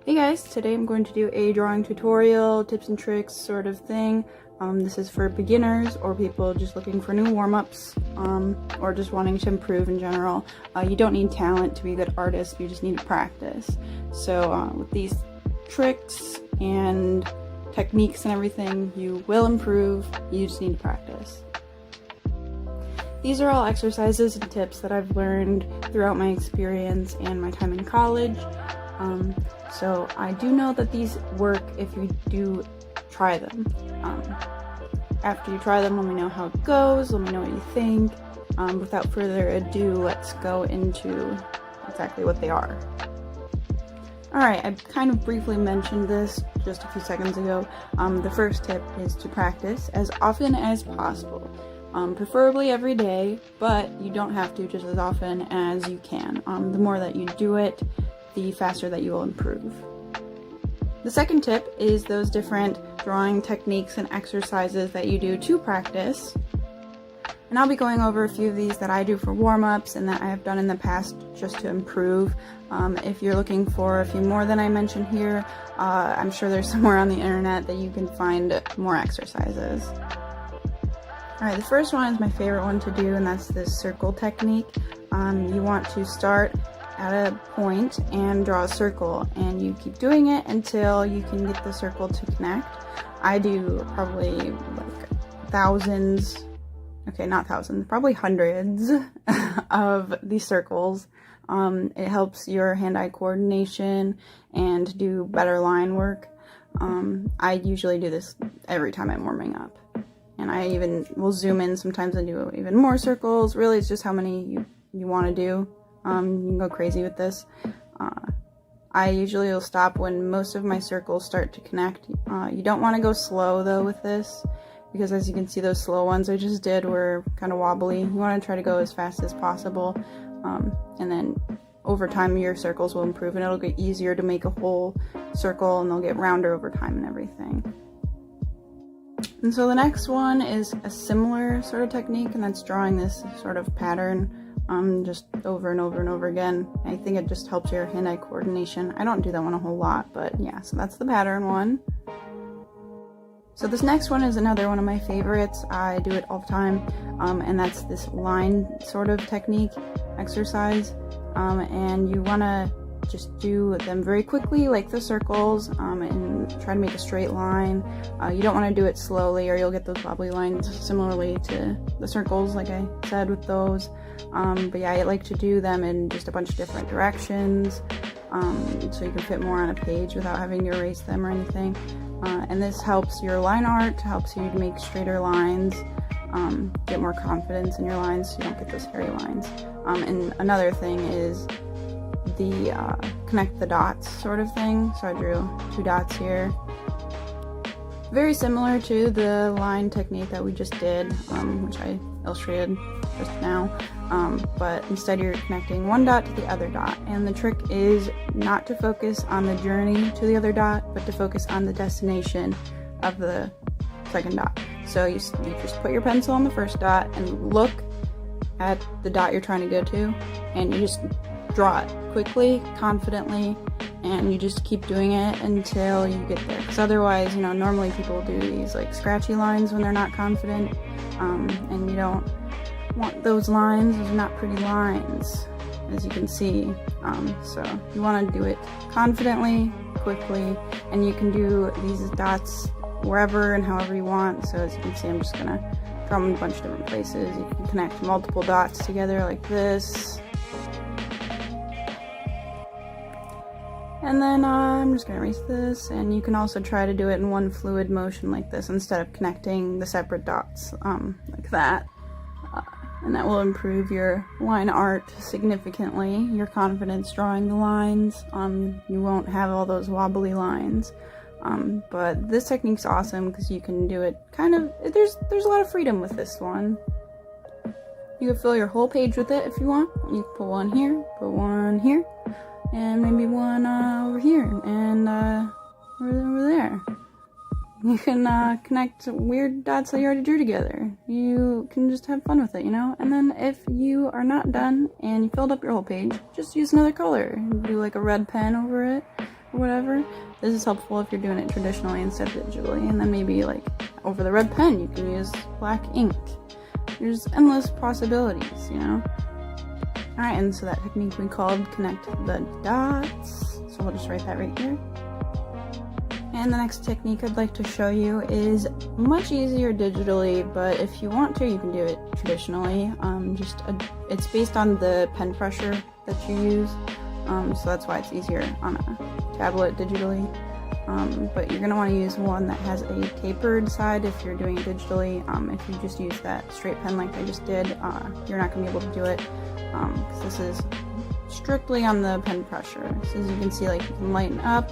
Hey guys, today I'm going to do a drawing tutorial, tips and tricks sort of thing. This is for beginners or people just looking for new warm-ups or just wanting to improve in general. You don't need talent to be a good artist, you just need to practice. So with these tricks and techniques and everything, you will improve, you just need to practice. These are all exercises and tips that I've learned throughout my experience and my time in college. So I do know that these work if you do try them. After you try them, let me know how it goes, let me know what you think. Without further ado, let's go into exactly what they are. Alright, I kind of briefly mentioned this just a few seconds ago. The first tip is to practice as often as possible. Preferably every day, but you don't have to just as often as you can. The more that you do it, the faster that you will improve. The second tip is those different drawing techniques and exercises that you do to practice. And I'll be going over a few of these that I do for warm-ups and that I have done in the past just to improve. If you're looking for a few more than I mentioned here, I'm sure there's somewhere on the internet that you can find more exercises. Alright, the first one is my favorite one to do, and that's this circle technique. You want to start at a point and draw a circle, and you keep doing it until you can get the circle to connect. I do probably like thousands, okay, not thousands, probably hundreds of these circles. It helps your hand-eye coordination and do better line work. I usually do this every time I'm warming up, and I even will zoom in sometimes and do even more circles. Really, it's just how many you want to do. You can go crazy with this. I usually will stop when most of my circles start to connect. You don't want to go slow though with this, because as you can see, those slow ones I just did were kind of wobbly. You want to try to go as fast as possible, and then over time your circles will improve and it'll get easier to make a whole circle, and they'll get rounder over time and everything. And so the next one is a similar sort of technique, and that's drawing this sort of pattern just over and over and over again. I think it just helps your hand-eye coordination. I don't do that one a whole lot, but yeah, so that's the pattern one. So this next one is another one of my favorites. I do it all the time, and that's this line sort of technique exercise, and you want to just do them very quickly like the circles, and try to make a straight line. You don't want to do it slowly or you'll get those wobbly lines similarly to the circles like I said with those. But yeah, I like to do them in just a bunch of different directions, so you can fit more on a page without having to erase them or anything. And this helps your line art, helps you to make straighter lines, get more confidence in your lines so you don't get those hairy lines. And another thing is the connect the dots sort of thing. So I drew 2 dots here. Very similar to the line technique that we just did, which I illustrated just now, but instead you're connecting one dot to the other dot, and the trick is not to focus on the journey to the other dot, but to focus on the destination of the second dot. So you just put your pencil on the first dot and look at the dot you're trying to go to, and you just draw it quickly, confidently, and you just keep doing it until you get there. Because otherwise, you know, normally people do these like scratchy lines when they're not confident, and you don't want those lines. Those are not pretty lines, as you can see. So you want to do it confidently, quickly, and you can do these dots wherever and however you want. So as you can see, I'm just gonna draw them in a bunch of different places. You can connect multiple dots together like this. And then I'm just going to erase this, and you can also try to do it in one fluid motion like this instead of connecting the separate dots like that. And that will improve your line art significantly, your confidence drawing the lines. You won't have all those wobbly lines. But this technique's awesome because you can do it kind of, there's a lot of freedom with this one. You can fill your whole page with it if you want. You can put one here, put one here, and maybe one over here, and over there. You can connect weird dots that you already drew together. You can just have fun with it, you know? And then if you are not done and you filled up your whole page, just use another color. Do like a red pen over it, or whatever, this is helpful if you're doing it traditionally instead of digitally. And then maybe like over the red pen, you can use black ink. There's endless possibilities, you know? Alright, and so that technique we called connect the dots. So we'll just write that right here. And the next technique I'd like to show you is much easier digitally, but if you want to, you can do it traditionally. It's based on the pen pressure that you use, so that's why it's easier on a tablet digitally. But you're going to want to use one that has a tapered side if you're doing it digitally. If you just use that straight pen like I just did, you're not going to be able to do it, because this is strictly on the pen pressure. So as you can see, like, you can lighten up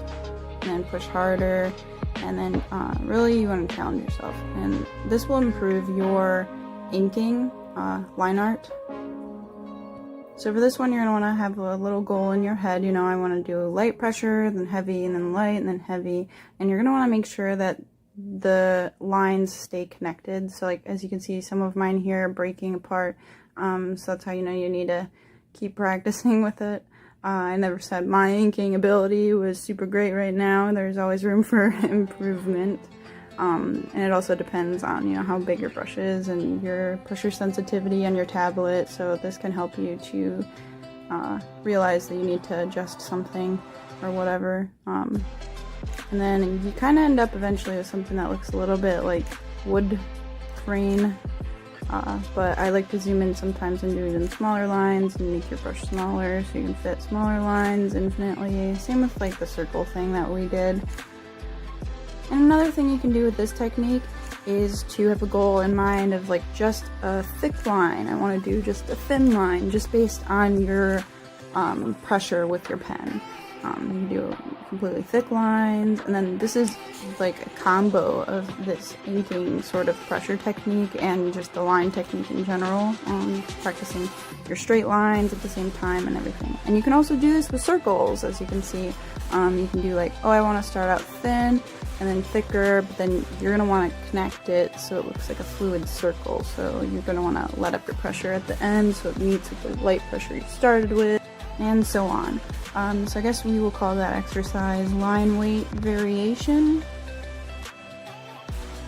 and then push harder, and then really you want to challenge yourself, and this will improve your inking, line art. So for this one, you're going to want to have a little goal in your head. You know, I want to do light pressure, then heavy, and then light, and then heavy. And you're going to want to make sure that the lines stay connected. So like, as you can see, some of mine here are breaking apart. So that's how you know you need to keep practicing with it. I never said my inking ability was super great right now. There's always room for improvement. And it also depends on, you know, how big your brush is and your pressure sensitivity on your tablet. So this can help you to realize that you need to adjust something or whatever. And then you kind of end up eventually with something that looks a little bit like wood grain. But I like to zoom in sometimes and do even smaller lines and make your brush smaller so you can fit smaller lines infinitely. Same with like the circle thing that we did. And another thing you can do with this technique is to have a goal in mind of like just a thick line. I want to do just a thin line just based on your pressure with your pen. You do completely thick lines, and then this is like a combo of this inking sort of pressure technique and just the line technique in general, practicing your straight lines at the same time and everything. And you can also do this with circles, as you can see. You can do like, oh, I want to start out thin and then thicker, but then you're going to want to connect it so it looks like a fluid circle. So you're going to want to let up your pressure at the end so it meets with the light pressure you started with, and so on. So I guess we will call that exercise line weight variation.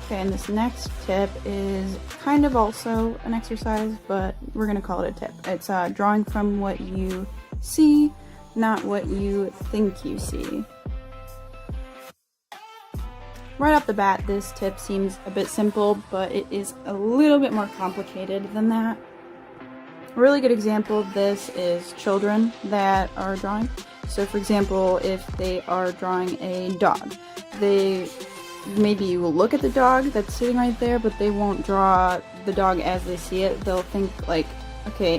Okay, and this next tip is kind of also an exercise, but we're going to call it a tip. It's drawing from what you see, not what you think you see. Right off the bat, this tip seems a bit simple, but it is a little bit more complicated than that. A really good example of this is children that are drawing. So for example, if they are drawing a dog, they maybe will look at the dog that's sitting right there, but they won't draw the dog as they see it. They'll think like, okay,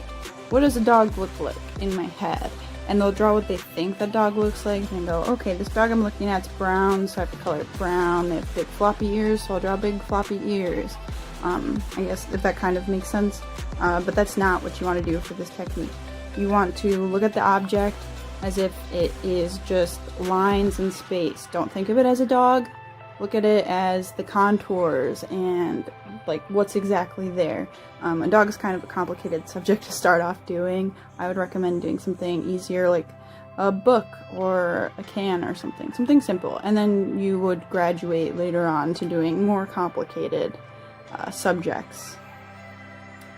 what does a dog look like in my head? And they'll draw what they think the dog looks like, and go, okay, this dog I'm looking at is brown, so I have to color it brown. They have big floppy ears, so I'll draw big floppy ears. I guess if that kind of makes sense. But that's not what you want to do for this technique. You want to look at the object as if it is just lines and space. Don't think of it as a dog. Look at it as the contours and like what's exactly there. A dog is kind of a complicated subject to start off doing. I would recommend doing something easier like a book or a can or something simple. And then you would graduate later on to doing more complicated subjects.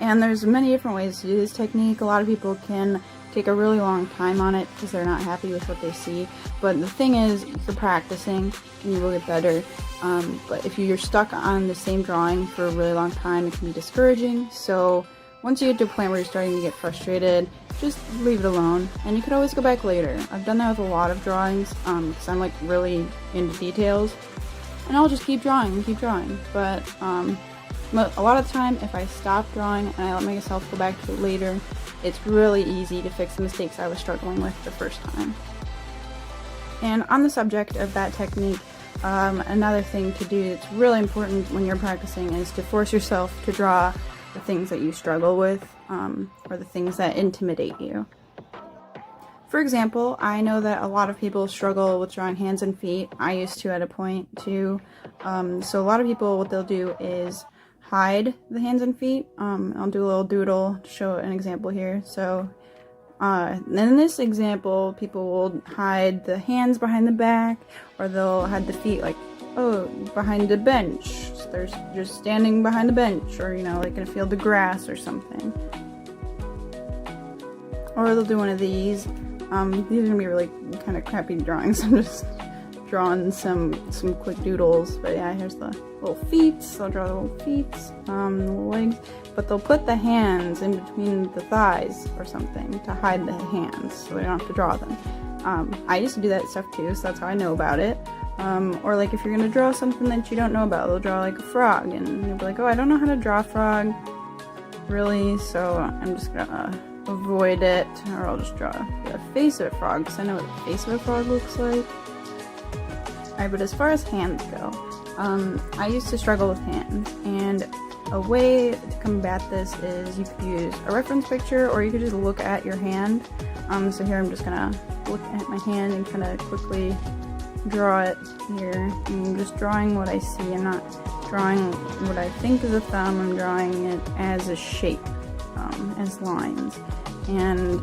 And there's many different ways to do this technique. A lot of people can take a really long time on it because they're not happy with what they see. But the thing is, you're practicing and you will get better. But if you're stuck on the same drawing for a really long time, it can be discouraging. So once you get to a point where you're starting to get frustrated, just leave it alone. And you could always go back later. I've done that with a lot of drawings because I'm like really into details. And I'll just keep drawing. But a lot of the time, if I stop drawing and I let myself go back to it later, it's really easy to fix the mistakes I was struggling with the first time. And on the subject of that technique, another thing to do that's really important when you're practicing is to force yourself to draw the things that you struggle with, or the things that intimidate you. For example, I know that a lot of people struggle with drawing hands and feet. I used to at a point too. So a lot of people, what they'll do is hide the hands and feet. I'll do a little doodle to show an example here. So In this example, people will hide the hands behind the back, or they'll hide the feet like, oh, behind a bench. So they're just standing behind the bench, or, you know, like in a field of grass or something. Or they'll do one of these. These are gonna be really kind of crappy drawings. I'm just drawing some quick doodles. But yeah, here's the little feet. So I'll draw the little feet, the little legs. But they'll put the hands in between the thighs or something to hide the hands, so they don't have to draw them. I used to do that stuff too, so that's how I know about it. Or like if you're gonna draw something that you don't know about, they'll draw like a frog, and you'll be like, oh, I don't know how to draw a frog, really, so I'm just gonna avoid it, or I'll just draw the face of a frog, because I know what the face of a frog looks like. Alright, but as far as hands go, I used to struggle with hands, and a way to combat this is you could use a reference picture, or you could just look at your hand. So here I'm just gonna look at my hand and kind of quickly draw it here. I'm just drawing what I see. I'm not drawing what I think is a thumb. I'm drawing it as a shape, as lines. And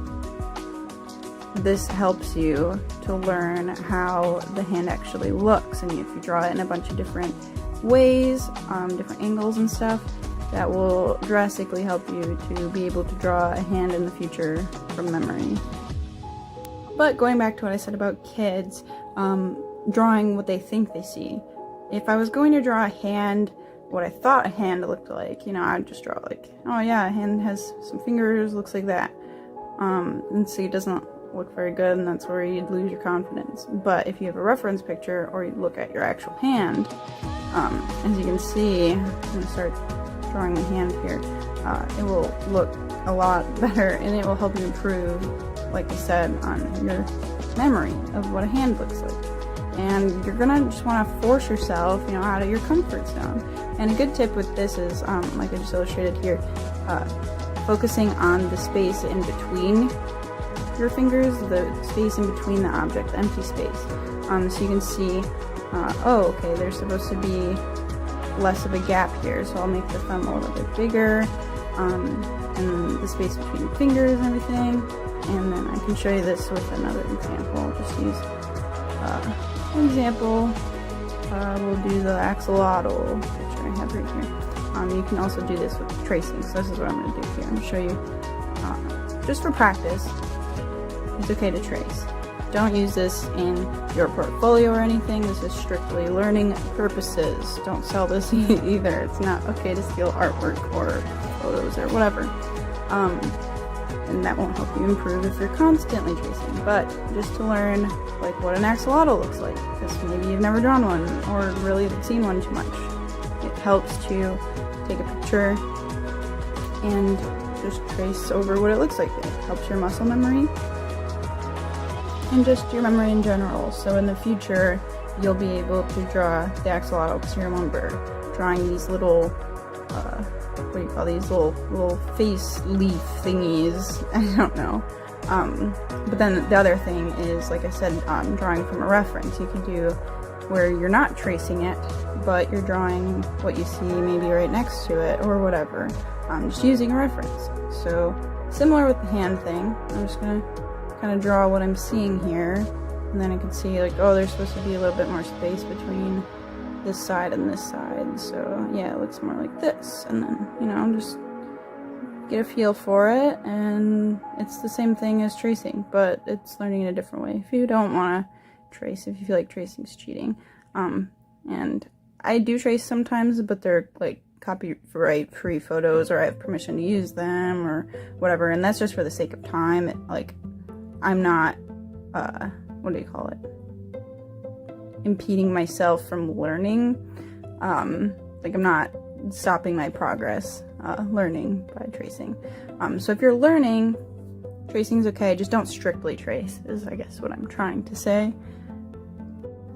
this helps you to learn how the hand actually looks. And if you draw it in a bunch of different ways, different angles and stuff, that will drastically help you to be able to draw a hand in the future from memory. But going back to what I said about kids, drawing what they think they see. If I was going to draw a hand, what I thought a hand looked like, you know, I'd just draw like, oh yeah, a hand has some fingers, looks like that. And see, it doesn't look very good, and that's where you'd lose your confidence. But if you have a reference picture, or you look at your actual hand, as you can see, I'm going to start drawing my hand here, it will look a lot better, and it will help you improve, like I said, on your memory of what a hand looks like. And you're gonna just want to force yourself, you know, out of your comfort zone. And a good tip with this is, like I just illustrated here, focusing on the space in between your fingers, the space in between the object, the empty space. So you can see, oh, okay, there's supposed to be less of a gap here, so I'll make the thumb a little bit bigger, and the space between the fingers and everything. And then I can show you this with another example. I'll just use an example. We'll do the axolotl picture I have right here. You can also do this with tracing, so this is what I'm going to do here. I'm going to show you, just for practice, it's okay to trace. Don't use this in your portfolio or anything. This is strictly learning purposes. Don't sell this either. It's not okay to steal artwork or photos or whatever. And that won't help you improve if you're constantly tracing. But just to learn like what an axolotl looks like, because maybe you've never drawn one or really seen one too much. It helps to take a picture and just trace over what it looks like. It helps your muscle memory and just your memory in general. So in the future, you'll be able to draw the axolotl, because you remember drawing these little, what do you call these, little face leaf thingies? I don't know. But then the other thing is, like I said, drawing from a reference. You can do where you're not tracing it, but you're drawing what you see maybe right next to it or whatever, just using a reference. So similar with the hand thing, I'm just gonna kind of draw what I'm seeing here, and then I can see like, oh, there's supposed to be a little bit more space between this side and this side, so yeah, it looks more like this. And then, you know, just get a feel for it, and it's the same thing as tracing, but it's learning in a different way. If you don't want to trace, if you feel like tracing's cheating, and I do trace sometimes, but they're like copyright free photos, or I have permission to use them or whatever, and that's just for the sake of time. Like, I'm not, what do you call it, impeding myself from learning. Like, I'm not stopping my progress learning by tracing. So if you're learning, tracing's okay, just don't strictly trace, is I guess what I'm trying to say.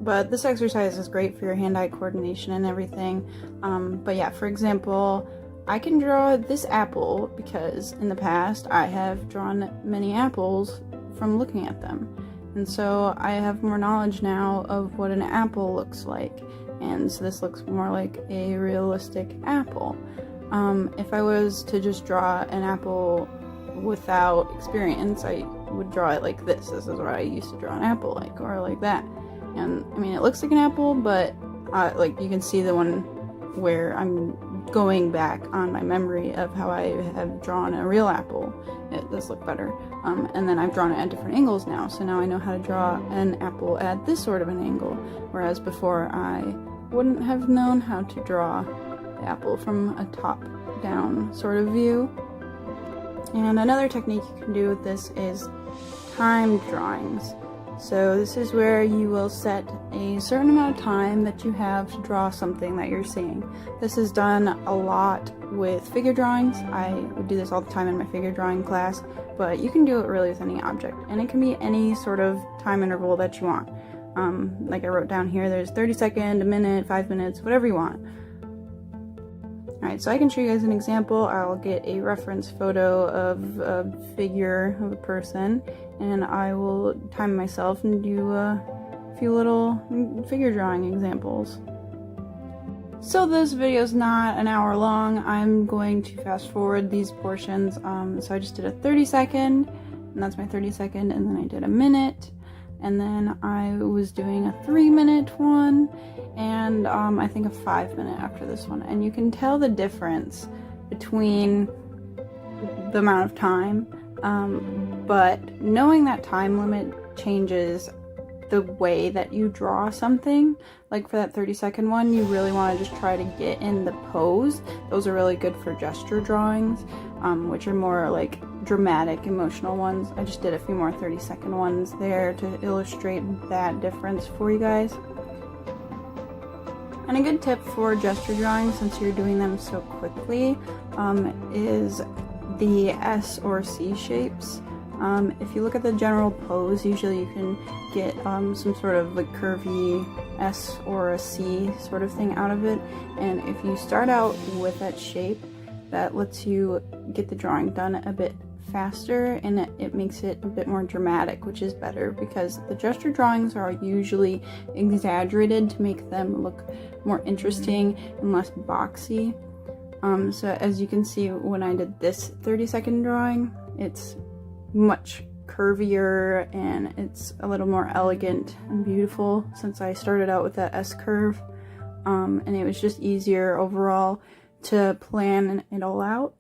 But this exercise is great for your hand-eye coordination and everything. But yeah, for example, I can draw this apple because in the past I have drawn many apples from looking at them. And so I have more knowledge now of what an apple looks like. And so this looks more like a realistic apple. If I was to just draw an apple without experience, I would draw it like this. This is what I used to draw an apple like, or like that. And I mean, it looks like an apple, but like you can see the one where I'm going back on my memory of how I have drawn a real apple. It does look better. And then I've drawn it at different angles now, so now I know how to draw an apple at this sort of an angle, whereas before I wouldn't have known how to draw the apple from a top-down sort of view. And another technique you can do with this is timed drawings. So this is where you will set a certain amount of time that you have to draw something that you're seeing. This is done a lot with figure drawings. I would do this all the time in my figure drawing class, but you can do it really with any object, and it can be any sort of time interval that you want. Like I wrote down here, there's 30 seconds, a minute, 5 minutes, whatever you want. Alright, so I can show you guys an example. I'll get a reference photo of a figure of a person, and I will time myself and do a few little figure drawing examples. So this video is not an hour long. I'm going to fast forward these portions. So I just did a 30-second, and that's my 30-second, and then I did a minute, and then I was doing a 3-minute one, and I think a 5-minute after this one. And you can tell the difference between the amount of time, but knowing that time limit changes the way that you draw something. Like for that 30-second one, you really want to just try to get in the pose. Those are really good for gesture drawings, which are more like dramatic, emotional ones. I just did a few more 30-second ones there to illustrate that difference for you guys. And a good tip for gesture drawings, since you're doing them so quickly, is the S or C shapes. If you look at the general pose, usually you can get some sort of like curvy S or a C sort of thing out of it. And if you start out with that shape, that lets you get the drawing done a bit faster, and it makes it a bit more dramatic, which is better because the gesture drawings are usually exaggerated to make them look more interesting and less boxy. So as you can see, when I did this 30-second drawing, it's much curvier and it's a little more elegant and beautiful since I started out with that S curve, and it was just easier overall to plan it all out.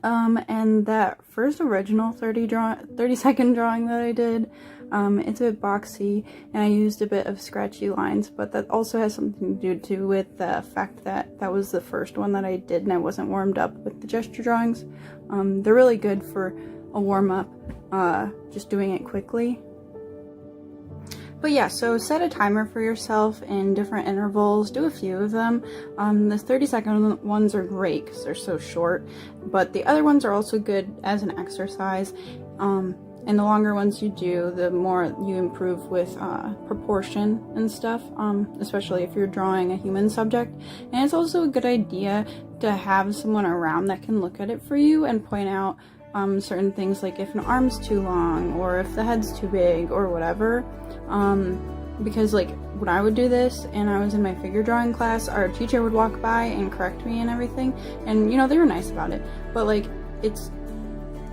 And that first original 30-second drawing that I did, it's a bit boxy and I used a bit of scratchy lines, but that also has something to do with the fact that that was the first one that I did and I wasn't warmed up with the gesture drawings. They're really good for a warm-up, just doing it quickly. But yeah, so set a timer for yourself in different intervals, do a few of them. The 30-second ones are great because they're so short, but the other ones are also good as an exercise. And the longer ones you do, the more you improve with proportion and stuff, especially if you're drawing a human subject. And it's also a good idea to have someone around that can look at it for you and point out certain things, like if an arm's too long or if the head's too big or whatever, because like when I would do this and I was in my figure drawing class, our teacher would walk by and correct me and everything, and you know, they were nice about it, but like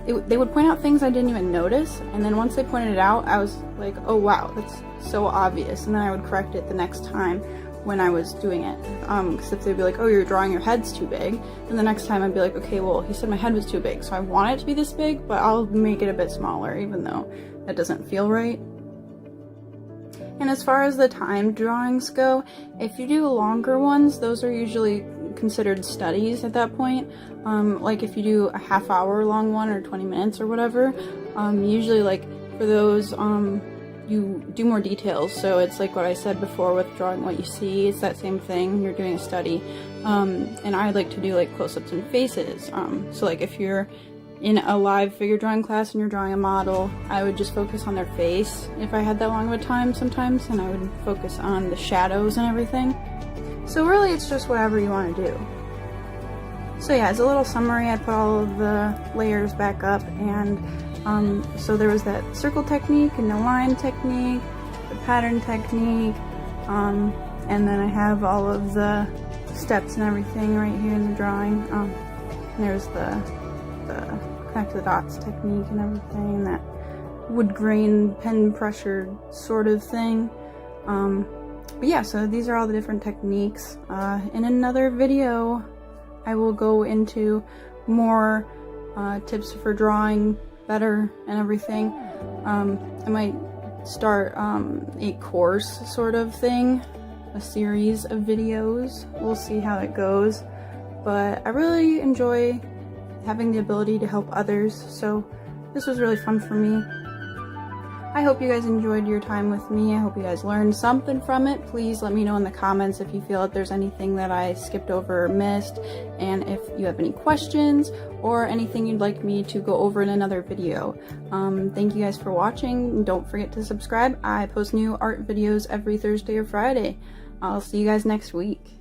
they would point out things I didn't even notice, and then once they pointed it out, I was like, oh wow, that's so obvious, and then I would correct it the next time when I was doing it, because if they'd be like, oh, you're drawing your head's too big, then the next time I'd be like, okay, well, he said my head was too big, so I want it to be this big, but I'll make it a bit smaller, even though that doesn't feel right. And as far as the timed drawings go, if you do longer ones, those are usually considered studies at that point. Like if you do a half-hour long one or 20 minutes or whatever, usually like for those, you do more details. So it's like what I said before with drawing what you see, it's that same thing, you're doing a study. And I like to do like close-ups and faces. So like if you're in a live figure drawing class and you're drawing a model, I would just focus on their face if I had that long of a time sometimes, and I would focus on the shadows and everything. So really it's just whatever you want to do. So yeah, as a little summary, I put all of the layers back up, and so there was that circle technique and the line technique, the pattern technique, and then I have all of the steps and everything right here in the drawing. There's the connect the dots technique and everything, that wood grain pen pressure sort of thing. But yeah, so these are all the different techniques. In another video I will go into more tips for drawing better and everything. I might start a course sort of thing, a series of videos. We'll see how it goes, but I really enjoy having the ability to help others, so this was really fun for me. I hope you guys enjoyed your time with me. I hope you guys learned something from it. Please let me know in the comments if you feel that there's anything that I skipped over or missed, and if you have any questions or anything you'd like me to go over in another video. Thank you guys for watching. Don't forget to subscribe. I post new art videos every Thursday or Friday. I'll see you guys next week.